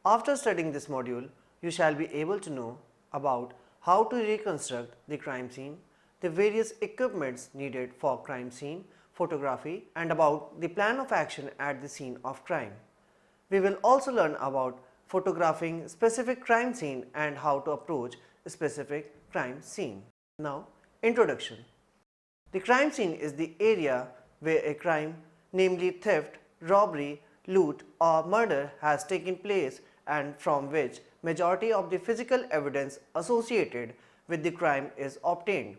After studying this module, you shall be able to know about how to reconstruct the crime scene, the various equipments needed for crime scene photography, and about the plan of action at the scene of crime. We will also learn about photographing specific crime scene and how to approach a specific crime scene. Now, introduction. The crime scene is the area where a crime, namely theft, robbery, loot or murder has taken place and from which majority of the physical evidence associated with the crime is obtained.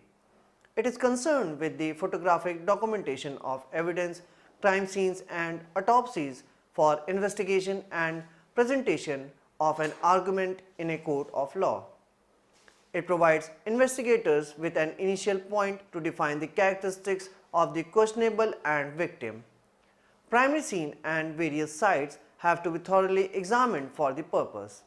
It is concerned with the photographic documentation of evidence, crime scenes and autopsies for investigation and presentation of an argument in a court of law. It provides investigators with an initial point to define the characteristics of the questionable and victim. Primary scene and various sites have to be thoroughly examined for the purpose.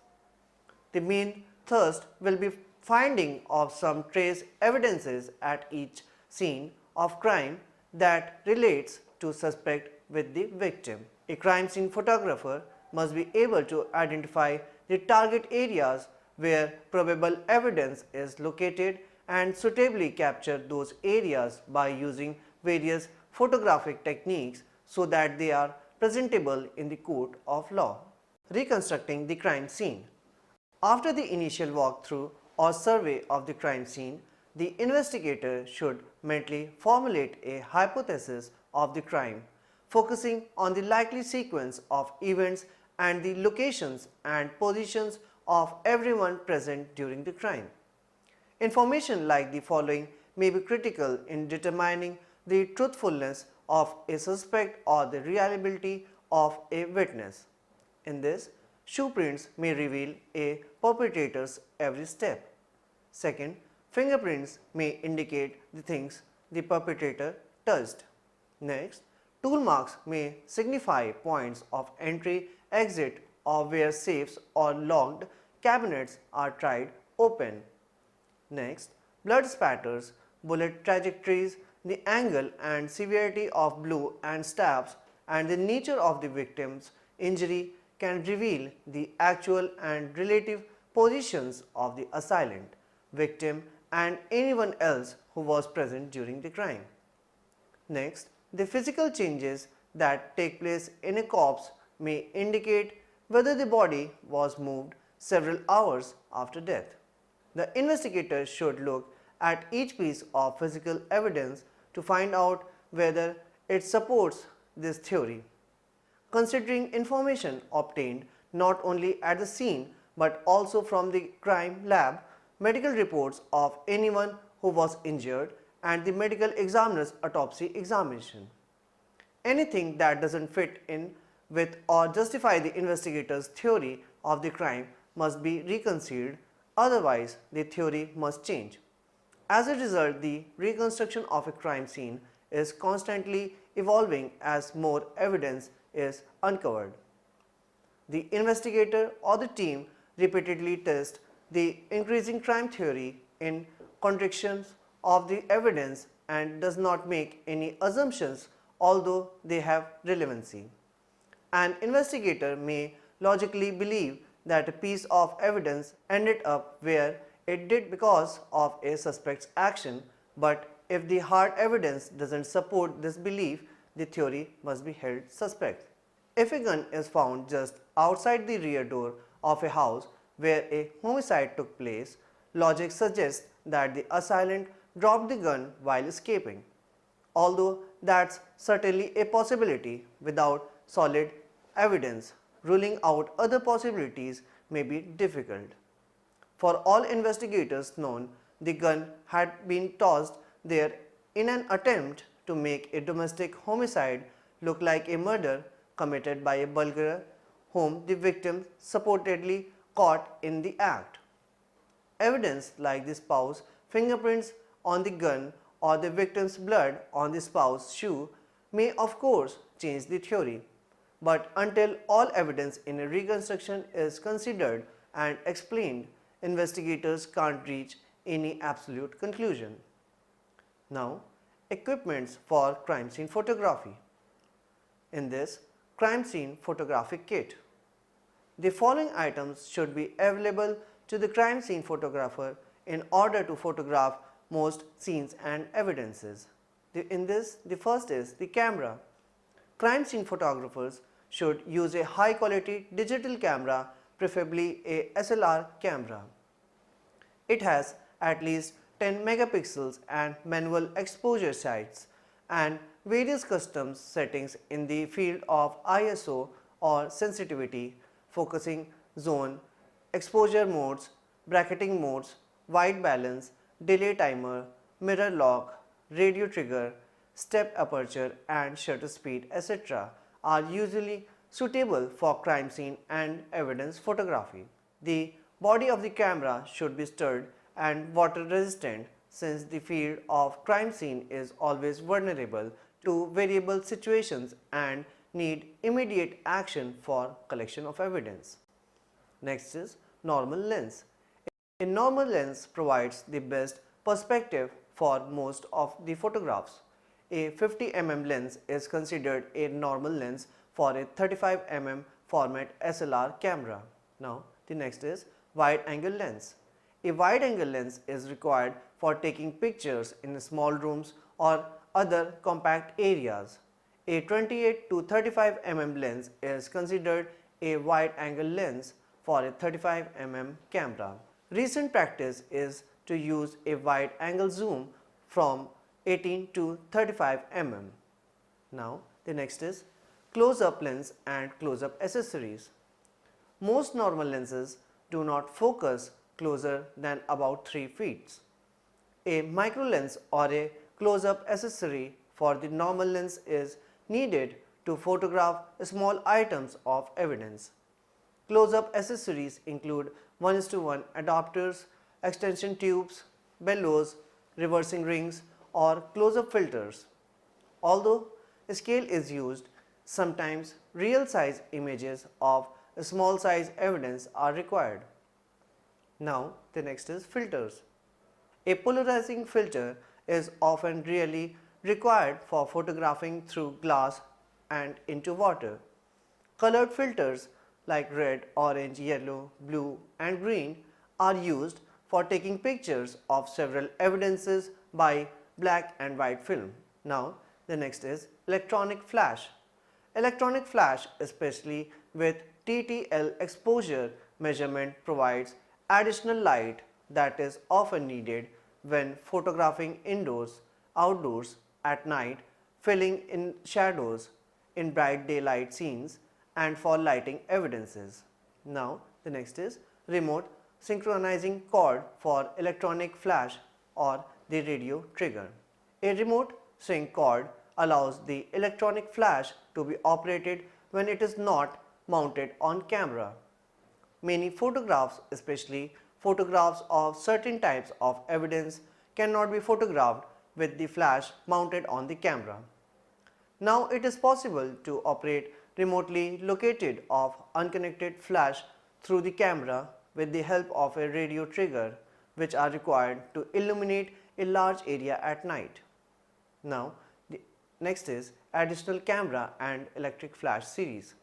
The main thrust will be finding of some trace evidences at each scene of crime that relates to suspect with the victim. A crime scene photographer must be able to identify the target areas where probable evidence is located and suitably capture those areas by using various photographic techniques so that they are presentable in the court of law. Reconstructing the crime scene. After the initial walkthrough or survey of the crime scene, the investigator should mentally formulate a hypothesis of the crime, focusing on the likely sequence of events and the locations and positions of everyone present during the crime. Information like the following may be critical in determining the truthfulness of a suspect or the reliability of a witness. In this, shoe prints may reveal a perpetrator's every step. Second, fingerprints may indicate the things the perpetrator touched. Next, tool marks may signify points of entry, exit or where safes or locked cabinets are tried open. Next, blood spatters, bullet trajectories, the angle and severity of blow and stabs and the nature of the victim's injury can reveal the actual and relative positions of the assailant, victim and anyone else who was present during the crime. Next, the physical changes that take place in a corpse may indicate whether the body was moved several hours after death. The investigator should look at each piece of physical evidence to find out whether it supports this theory. Considering information obtained not only at the scene but also from the crime lab, medical reports of anyone who was injured and the medical examiner's autopsy examination. Anything that doesn't fit in with or justify the investigator's theory of the crime must be reconciled, otherwise the theory must change. As a result, the reconstruction of a crime scene is constantly evolving as more evidence is uncovered. The investigator or the team repeatedly test the increasing crime theory in contradictions of the evidence and does not make any assumptions although they have relevancy. An investigator may logically believe that a piece of evidence ended up where it did because of a suspect's action, but if the hard evidence doesn't support this belief, the theory must be held suspect. If a gun is found just outside the rear door of a house where a homicide took place, logic suggests that the assailant dropped the gun while escaping. Although that's certainly a possibility without solid evidence, ruling out other possibilities may be difficult. For all investigators known, the gun had been tossed there in an attempt to make a domestic homicide look like a murder committed by a burglar whom the victim supposedly caught in the act. Evidence like the spouse's fingerprints on the gun or the victim's blood on the spouse's shoe may of course change the theory, but until all evidence in a reconstruction is considered and explained, investigators can't reach any absolute conclusion. Now, equipments for crime scene photography. In this crime scene photographic kit, The following items should be available to the crime scene photographer in order to photograph most scenes and evidences. The first is the camera. Crime scene photographers should use a high quality digital camera, preferably a SLR camera. It has at least 10 megapixels and manual exposure sights and various custom settings in the field of ISO or sensitivity, focusing zone, exposure modes, bracketing modes, white balance, delay timer, mirror lock, radio trigger, step aperture and shutter speed, etc. are usually suitable for crime scene and evidence photography. The body of the camera should be sturdy and water resistant since the field of crime scene is always vulnerable to variable situations and need immediate action for collection of evidence. Next is normal lens. A normal lens provides the best perspective for most of the photographs. A 50 mm lens is considered a normal lens for a 35 mm format SLR camera. Now the next is wide angle lens. A wide angle lens is required for taking pictures in small rooms or other compact areas. A 28 to 35 mm lens is considered a wide angle lens for a 35 mm camera. Recent practice is to use a wide angle zoom from 18 to 35 mm. Now the next is close-up lens and close-up accessories. Most normal lenses do not focus closer than about 3 feet. A micro lens or a close-up accessory for the normal lens is needed to photograph small items of evidence. Close-up accessories include 1:1 adapters, extension tubes, bellows, reversing rings or close-up filters. Although scale is used, sometimes real size images of small size evidence are required. Now the next is filters. A polarizing filter is often really required for photographing through glass and into water. Colored filters like red, orange, yellow, blue and green are used for taking pictures of several evidences by black and white film. Now the next is electronic flash. Electronic flash, especially with TTL exposure measurement, provides additional light that is often needed when photographing indoors, outdoors, at night, filling in shadows, in bright daylight scenes and for lighting evidences. Now the next is remote synchronizing cord for electronic flash or the radio trigger. A remote sync cord allows the electronic flash to be operated when it is not mounted on camera. Many photographs, especially photographs of certain types of evidence, cannot be photographed with the flash mounted on the camera. Now it is possible to operate remotely located of unconnected flash through the camera with the help of a radio trigger, which are required to illuminate a large area at night. Now the next is additional camera and electric flash series.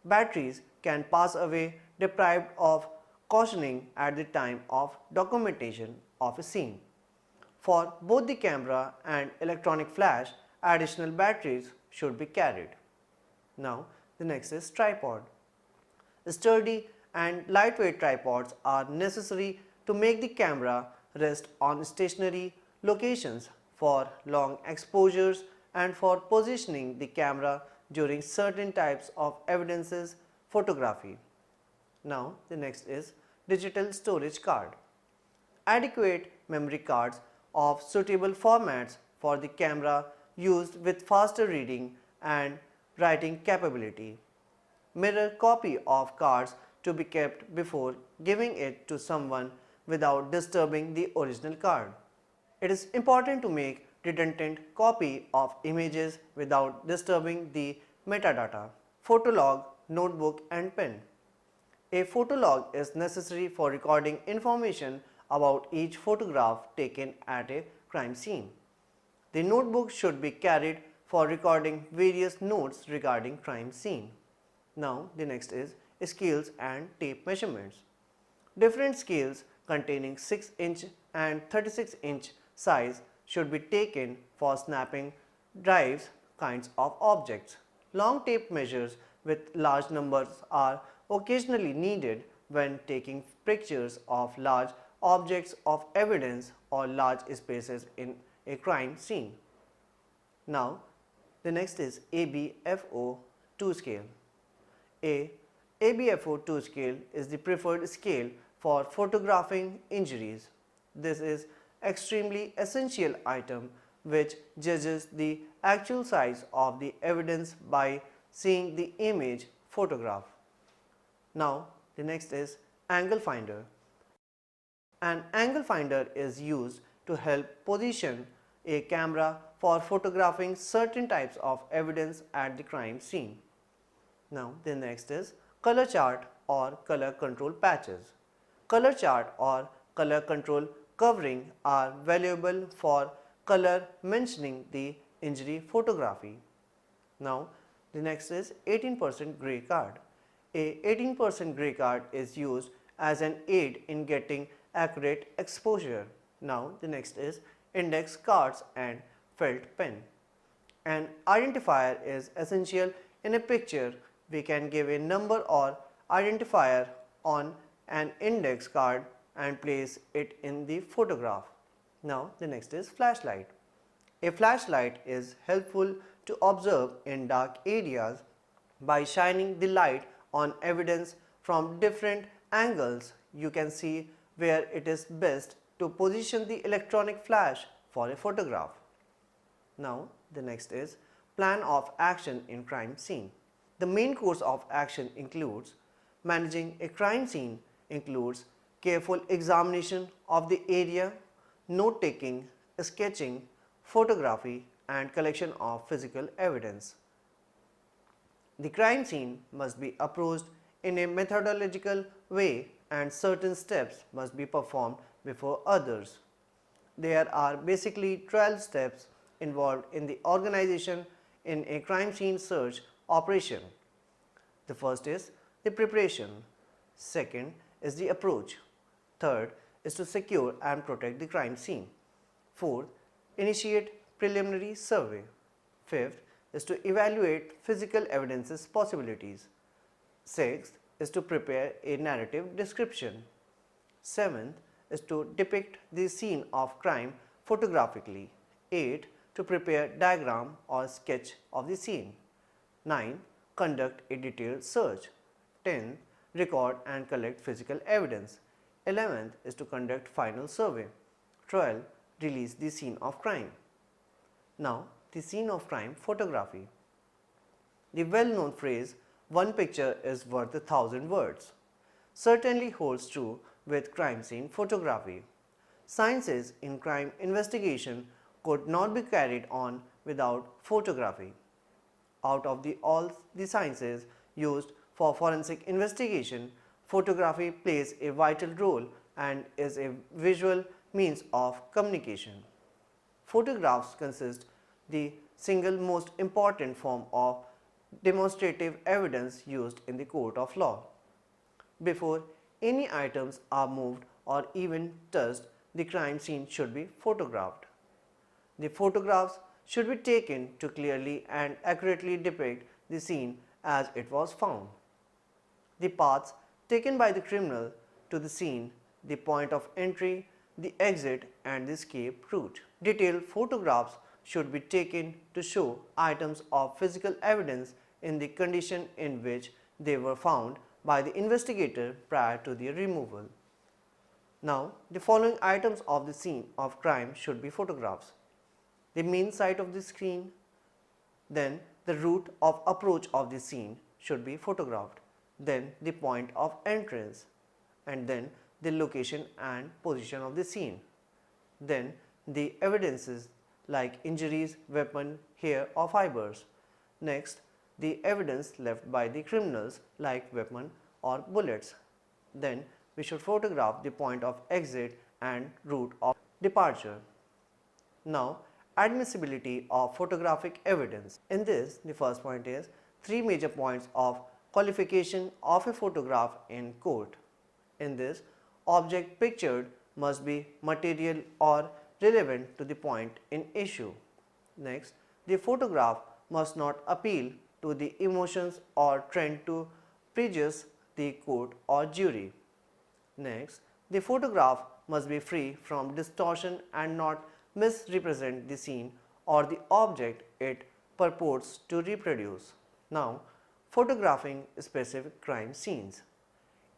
Batteries can pass away deprived of cautioning at the time of documentation of a scene. For both the camera and electronic flash, additional batteries should be carried. Now the next is tripod. Sturdy and lightweight tripods are necessary to make the camera rest on stationary locations for long exposures and for positioning the camera during certain types of evidences photography. Now the next is digital storage card. Adequate memory cards of suitable formats for the camera used with faster reading and writing capability. Mirror copy of cards to be kept before giving it to someone without disturbing the original card. It is important to make redundant copy of images without disturbing the metadata. Photolog, notebook and pen. A photolog is necessary for recording information about each photograph taken at a crime scene. The notebook should be carried for recording various notes regarding crime scene. Now the next is scales and tape measurements. Different scales containing 6-inch and 36-inch size should be taken for snapping drives kinds of objects. Long tape measures with large numbers are occasionally needed when taking pictures of large objects of evidence or large spaces in a crime scene. Now, the next is ABFO2 scale. A ABFO2 scale is the preferred scale for photographing injuries. This is extremely essential item which judges the actual size of the evidence by seeing the image photograph. Now, the next is angle finder. An angle finder is used to help position a camera for photographing certain types of evidence at the crime scene. Now, the next is color chart or color control patches. Color chart or color control covering are valuable for color mentioning the injury photography. Now, the next is 18% gray card. A 18% gray card is used as an aid in getting accurate exposure. Now, the next is index cards and felt pen. An identifier is essential in a picture. We can give a number or identifier on an index card and place it in the photograph. Now, the next is flashlight. A flashlight is helpful to observe in dark areas by shining the light on evidence from different angles. You can see where it is best to position the electronic flash for a photograph. Now, the next is plan of action in crime scene. The main course of action includes managing a crime scene, includes careful examination of the area, note taking, sketching, photography, and collection of physical evidence. The crime scene must be approached in a methodological way and certain steps must be performed before others. There are basically 12 steps involved in the organization in a crime scene search operation. The first is the preparation, second is the approach, third is to secure and protect the crime scene, fourth, initiate preliminary survey, fifth is to evaluate physical evidence's possibilities, sixth is to prepare a narrative description, seventh is to depict the scene of crime photographically, 8 to prepare diagram or sketch of the scene, 9 conduct a detailed search, 10 record and collect physical evidence, 11th is to conduct final survey, 12 release the scene of crime. Now, the scene of crime photography. The well-known phrase, "one picture is worth 1,000 words," certainly holds true with crime scene photography. Sciences in crime investigation could not be carried on without photography. Out of all the sciences used for forensic investigation, photography plays a vital role and is a visual means of communication. Photographs consist the single most important form of demonstrative evidence used in the court of law. Before any items are moved or even touched, the crime scene should be photographed. The photographs should be taken to clearly and accurately depict the scene as it was found. The paths taken by the criminal to the scene, the point of entry, the exit and the escape route. Detailed photographs should be taken to show items of physical evidence in the condition in which they were found by the investigator prior to their removal. Now, the following items of the scene of crime should be photographs: the main site of the scene, then the route of approach of the scene should be photographed, then the point of entrance, and then the location and position of the scene, then the evidences like injuries, weapon, hair or fibers. Next, the evidence left by the criminals like weapon or bullets. Then we should photograph the point of exit and route of departure. Now, admissibility of photographic evidence. In this, the first point is 3 major points of qualification of a photograph in court. In this, object pictured must be material or relevant to the point in issue. Next, the photograph must not appeal to the emotions or trend to prejudice the court or jury. Next, the photograph must be free from distortion and not misrepresent the scene or the object it purports to reproduce. Now, photographing specific crime scenes.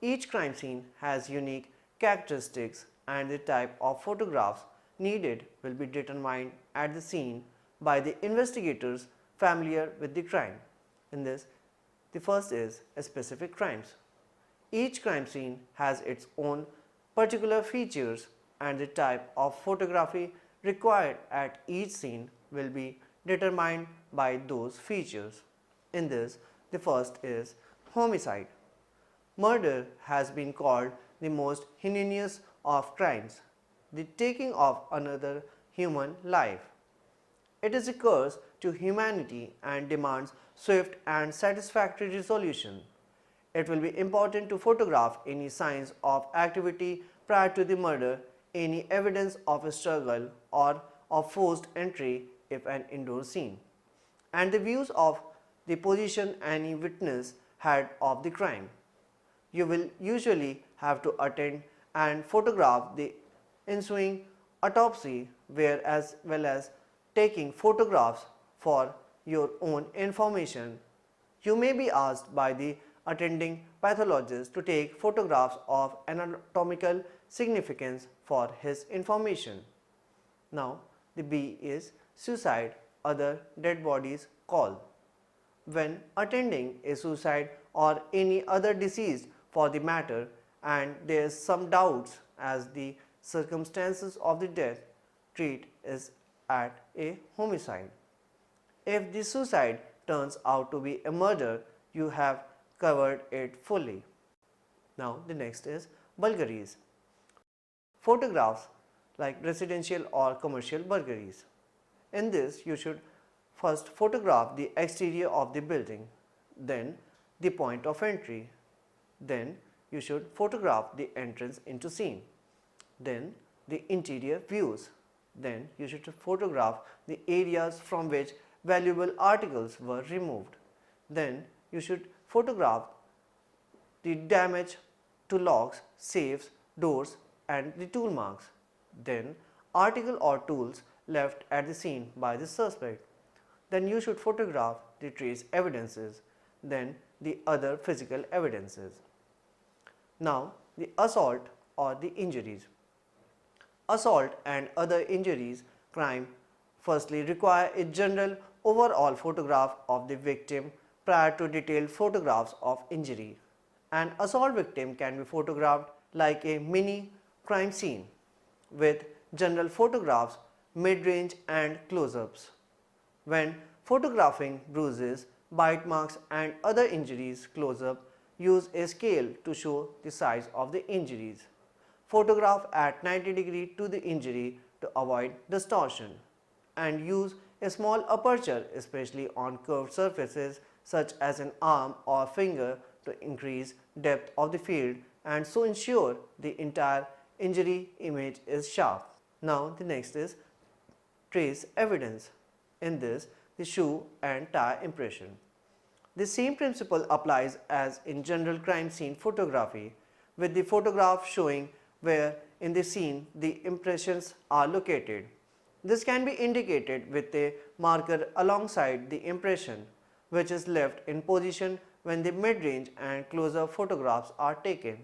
Each crime scene has unique characteristics and the type of photographs needed will be determined at the scene by the investigators familiar with the crime. In this, the first is specific crimes. Each crime scene has its own particular features and the type of photography required at each scene will be determined by those features. In this, the first is homicide. Murder has been called the most heinous of crimes, the taking of another human life. It is a curse to humanity and demands swift and satisfactory resolution. It will be important to photograph any signs of activity prior to the murder, any evidence of a struggle or of forced entry if an indoor scene, and the views of the position any witness had of the crime. You will usually have to attend and photograph the ensuing autopsy as well as taking photographs for your own information. You may be asked by the attending pathologist to take photographs of anatomical significance for his information. Now, the B is suicide, other dead bodies call. When attending a suicide or any other deceased for the matter and there is some doubts as the circumstances of the death, treat is at a homicide. If the suicide turns out to be a murder, you have covered it fully. Now the next is burglaries. Photographs like residential or commercial burglaries. In this, you should first photograph the exterior of the building, then the point of entry, then you should photograph the entrance into scene, then the interior views, then you should photograph the areas from which valuable articles were removed, then you should photograph the damage to locks, safes, doors and the tool marks, then article or tools left at the scene by the suspect. Then you should photograph the trace evidences, then the other physical evidences. Now the assault or the injuries. Assault and other injuries crime firstly require a general overall photograph of the victim prior to detailed photographs of injury. An assault victim can be photographed like a mini crime scene with general photographs, mid-range and close-ups. When photographing bruises, bite marks and other injuries close-up, use a scale to show the size of the injuries. Photograph at 90 degrees to the injury to avoid distortion, and use a small aperture especially on curved surfaces such as an arm or finger to increase depth of the field and so ensure the entire injury image is sharp. Now the next is trace evidence. In this, the shoe and tire impression. The same principle applies as in general crime scene photography, with the photograph showing where in the scene the impressions are located. This can be indicated with a marker alongside the impression, which is left in position when the mid-range and closer photographs are taken.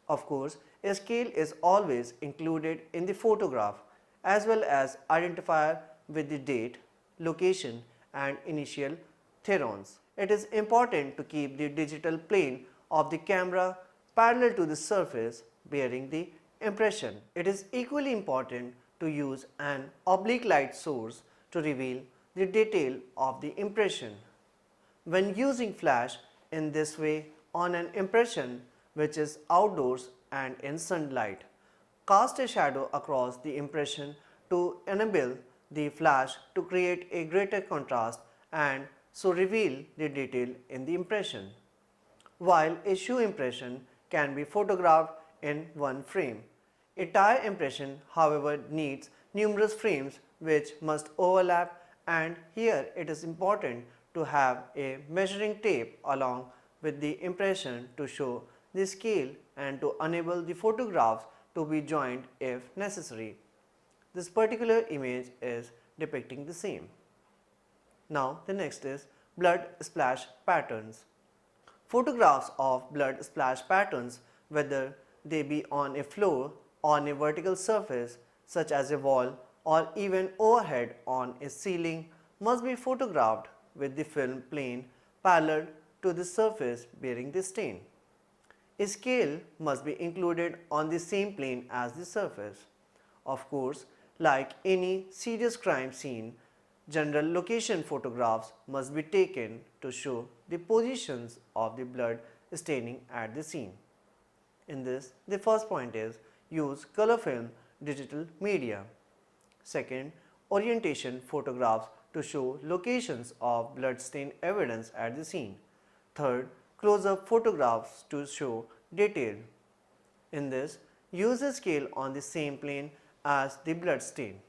Of course, a scale is always included in the photograph as well as identifier with the date, location and initial thereons. It is important to keep the digital plane of the camera parallel to the surface bearing the impression. It is equally important to use an oblique light source to reveal the detail of the impression. When using flash in this way on an impression which is outdoors and in sunlight, cast a shadow across the impression to enable the flash to create a greater contrast and so reveal the detail in the impression. while a shoe impression can be photographed in one frame. A tire impression, however, needs numerous frames which must overlap, and here it is important to have a measuring tape along with the impression to show the scale and to enable the photographs to be joined if necessary. This particular image is depicting the same. Now the next is blood splash patterns. Photographs of blood splash patterns, whether they be on a floor, on a vertical surface such as a wall, or even overhead on a ceiling, must be photographed with the film plane parallel to the surface bearing the stain. A scale must be included on the same plane as the surface. Of course, like any serious crime scene, general location photographs must be taken to show the positions of the blood staining at the scene. In this, the first point is use color film digital media. Second, orientation photographs to show locations of blood stain evidence at the scene. Third, close-up photographs to show detail. In this, use a scale on the same plane as the blood stain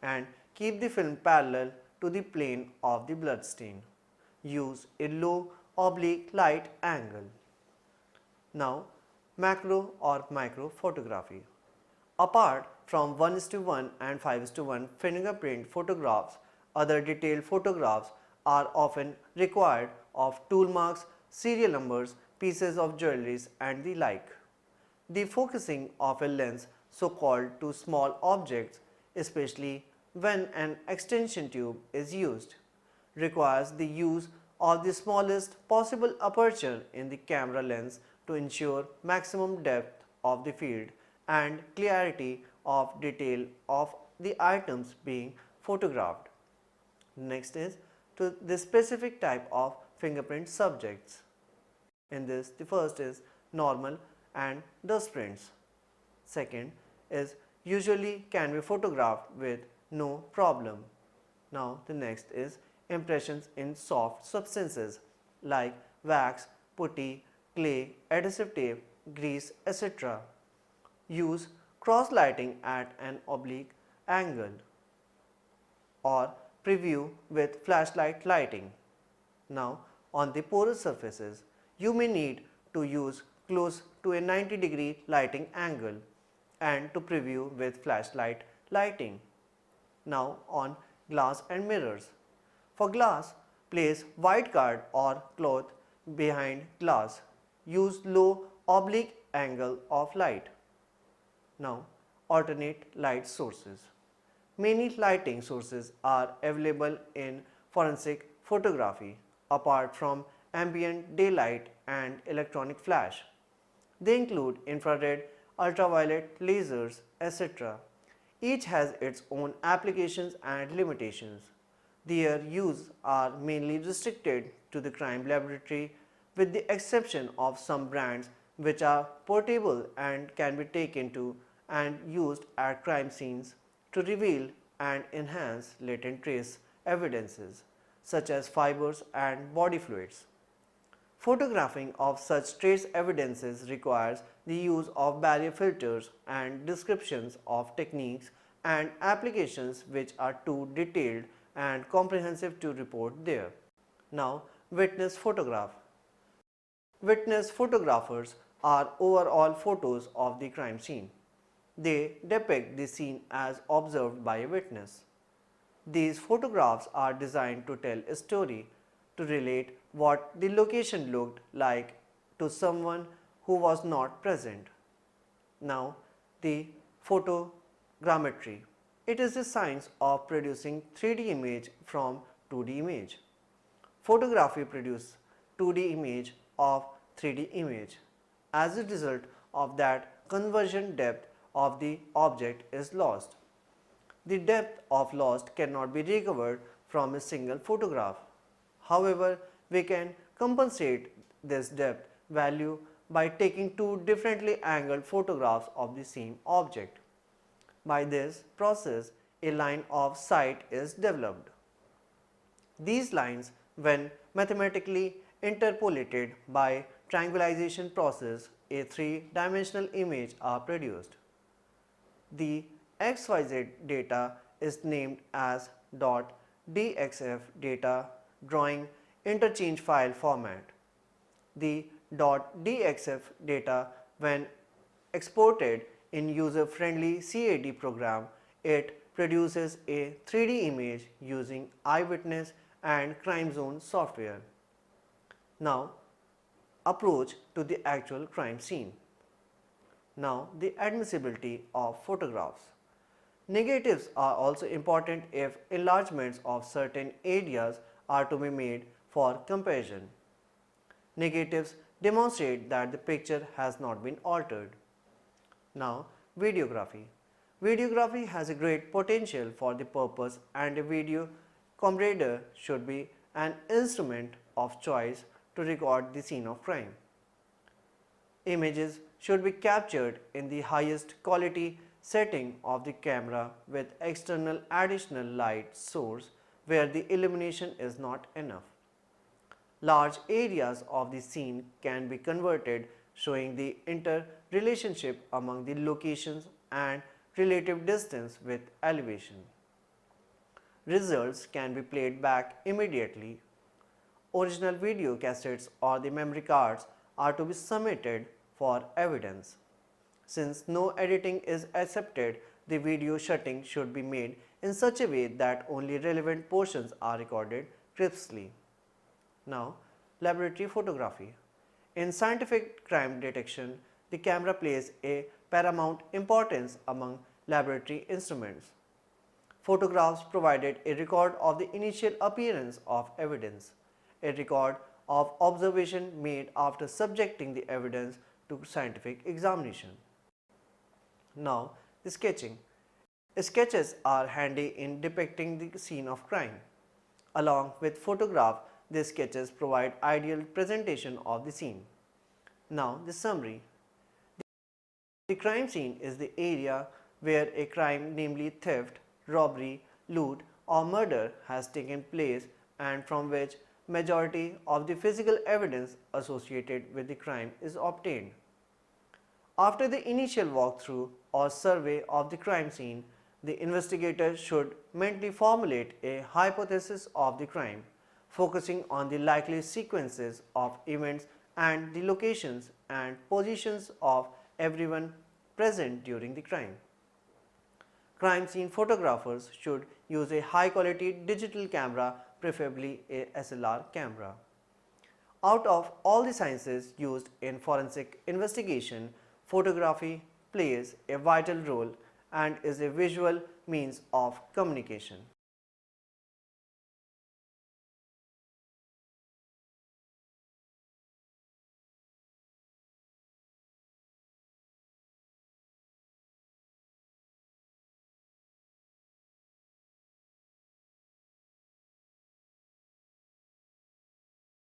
and keep the film parallel to the plane of the blood stain. Use a low oblique light angle. Now, macro or micro photography. Apart from 1:1 and 5:1 fingerprint photographs, other detailed photographs are often required of tool marks, serial numbers, pieces of jewelry and the like. The focusing of a lens so-called to small objects, especially when an extension tube is used, requires the use of the smallest possible aperture in the camera lens to ensure maximum depth of the field and clarity of detail of the items being photographed. Next is to the specific type of fingerprint subjects. In this, the first is normal and dust prints. Second is usually can be photographed with no problem. Now the next is impressions in soft substances like wax, putty, clay, adhesive tape, grease, etc. Use cross lighting at an oblique angle or preview with flashlight lighting. Now on the porous surfaces, you may need to use close to a 90-degree lighting angle and to preview with flashlight lighting. Now on glass and mirrors. For glass, place white card or cloth behind glass. Use low oblique angle of light. Now alternate light sources. Many lighting sources are available in forensic photography apart from ambient daylight and electronic flash. They include infrared, ultraviolet, lasers, etc. Each has its own applications and limitations. Their use are mainly restricted to the crime laboratory with the exception of some brands which are portable and can be taken to and used at crime scenes to reveal and enhance latent trace evidences such as fibers and body fluids. Photographing of such trace evidences requires the use of barrier filters and descriptions of techniques and applications which are too detailed and comprehensive to report there. Now, witness photograph. Witness photographers are overall photos of the crime scene. They depict the scene as observed by a witness. These photographs are designed to tell a story, to relate what the location looked like to someone who was not present. Now, the photogrammetry. It is the science of producing 3D image from 2D image. Photography produces 2D image of 3D image. As a result of that, conversion depth of the object is lost. The depth of lost cannot be recovered from a single photograph. However, we can compensate this depth value by taking two differently angled photographs of the same object. By this process, a line of sight is developed. These lines, when mathematically interpolated by triangulation process, a three-dimensional image are produced. The XYZ data is named as .dxf data drawing interchange file format. The .dxf data, when exported in user-friendly CAD program, it produces a 3D image using eyewitness and crime zone software. Now, approach to the actual crime scene. Now, the admissibility of photographs. Negatives are also important if enlargements of certain areas are to be made for comparison. Negatives demonstrate that the picture has not been altered. Now, videography. Videography has a great potential for the purpose, and a video camcorder should be an instrument of choice to record the scene of crime. Images should be captured in the highest quality setting of the camera with external additional light source where the illumination is not enough. Large areas of the scene can be converted, showing the interrelationship among the locations and relative distance with elevation. Results can be played back immediately. Original video cassettes or the memory cards are to be submitted for evidence. Since no editing is accepted, the video shutting should be made in such a way that only relevant portions are recorded crisply. Now, laboratory photography. In scientific crime detection, the camera plays a paramount importance among laboratory instruments. Photographs provided a record of the initial appearance of evidence, a record of observation made after subjecting the evidence to scientific examination. Now, the sketching. Sketches are handy in depicting the scene of crime. Along with photograph, these sketches provide ideal presentation of the scene. Now, the summary. The crime scene is the area where a crime, namely theft, robbery, loot or murder has taken place and from which majority of the physical evidence associated with the crime is obtained. After the initial walkthrough or survey of the crime scene, the investigator should mentally formulate a hypothesis of the crime, focusing on the likely sequences of events and the locations and positions of everyone present during the crime. Crime scene photographers should use a high quality digital camera, preferably a SLR camera. Out of all the sciences used in forensic investigation, photography plays a vital role and is a visual means of communication.